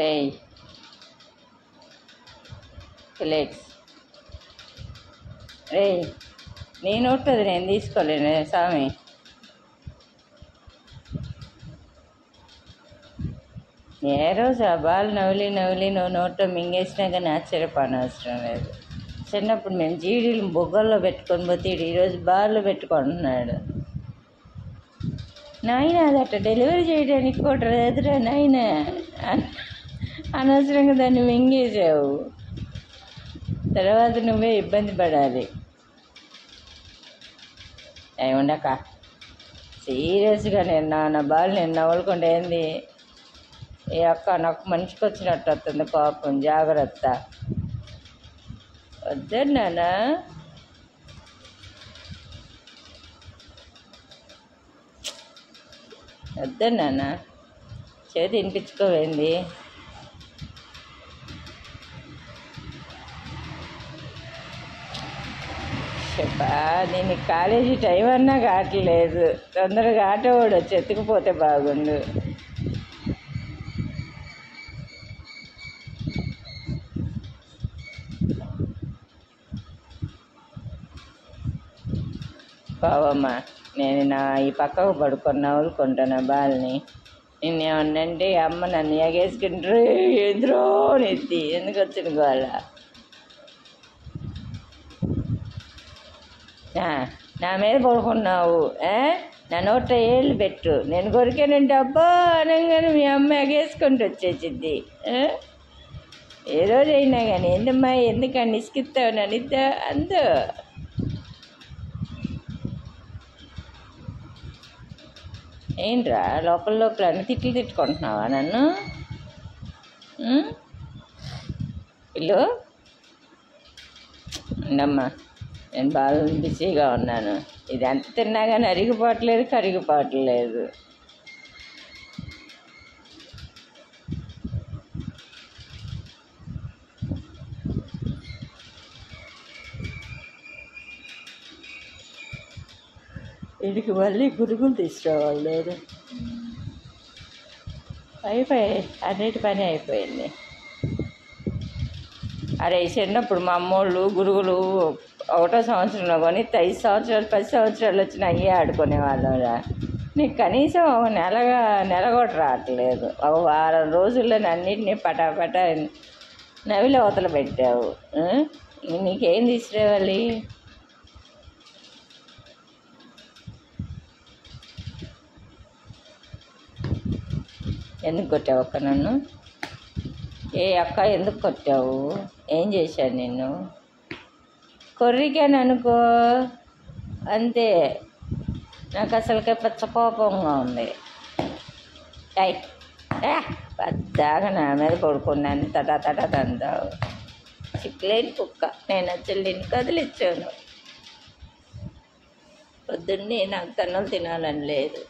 ఏయ్ ఫిలెక్స్, ఏయ్ నీ నోట్లది నేను తీసుకోలేను స్వామి. ఏ రోజు ఆ బాల్ నవ్వులి నువ్వు నోట్లో మింగేసినా కానీ ఆశ్చర్యపడనవసరం లేదు. చిన్నప్పుడు మేము జీడీలు బొగ్గల్లో పెట్టుకొని పోతే ఈరోజు బాల్లో పెట్టుకుంటున్నాడు. నాయన అది అట్లా డెలివరీ చేయడానికి కూడా ఎదురా నాయన, అనవసరంగా దాన్ని మింగేసావు. తర్వాత నువ్వే ఇబ్బంది పడాలి. అవి ఉండక సీరియస్గా నా బాల్ నేను నవ్వులుకుంటే ఏంది ఏ అక్క, నాకు మనిషికి వచ్చినట్టు వస్తుంది కోపం, జాగ్రత్త. వద్దన్నానా? వద్దన్నానా? చేతి వినిపించుకోవేంది? చెప్పా దీనికి కాలేజీ టైం అన్నా కావట్లేదు. తొందరగా ఆటో వాడు వచ్చి ఎత్తుకుపోతే బాగుండు. బావమ్మా, నేను ఈ పక్కకు పడుకొని నవ్వులుకుంటాను బాల్ని. నిన్నేమన్నంటే అమ్మ నన్ను ఎగేసుకుంటారు. ఎదురో నెత్తి ఎందుకు వచ్చిన గోళ? నా మీద పడుకున్నావు, నా నోట ఏళ్ళు పెట్టు. నేను కొరికానంటే అబ్బా అనగానే మీ అమ్మ ఎగేసుకుంటూ వచ్చేసింది. ఏ రోజైనా కానీ ఎందుమ్మా ఎందుకని ఇసుకిస్తావు నన్ను ఇద్దా అందు. ఏంట్రా లోపల అన్ని తిట్లు తిట్టుకుంటున్నావా నన్ను? ఇల్లు ఉండమ్మా, నేను బాగా బిజీగా ఉన్నాను. ఇది ఎంత తిన్నా కానీ అరిగిపోవట్లేదు, కరిగిపోవట్లేదు. వీడికి మళ్ళీ గురుగులు తీసుకురావాలి. లేదు అయిపోయాయి, అన్నిటి పని అయిపోయింది. అరే చిన్నప్పుడు మా అమ్మోళ్ళు గురుగులు 1వ సంవత్సరంలో కొని 5 సంవత్సరాలు 10 సంవత్సరాలు వచ్చిన అయ్యే ఆడుకునేవాళ్ళరా. నీకు కనీసం ఒక నెల కూడా రావట్లేదు. ఒక వారం రోజుల్లో అన్నిటినీ పటాపటా నవిలి అవతల పెట్టావు. నీకేం తీసుకురావాలి? ఎందుకు కొట్టావు అక్క నన్ను? ఏ అక్క ఎందుకు కొట్టావు? ఏం చేశాను నిన్ను? కొర్రికాను అనుకో అంతే. నాకు అసలుకే పచ్చ కోపంగా ఉంది. పెద్దగా నా మీద పడుకున్నాను, తటా తందావు. చిక్కులేని కుక్క. నేను చెల్లిని కదిలిచ్చాను. పొద్దున్నే నాకు తన్నులు తినాలని లేదు.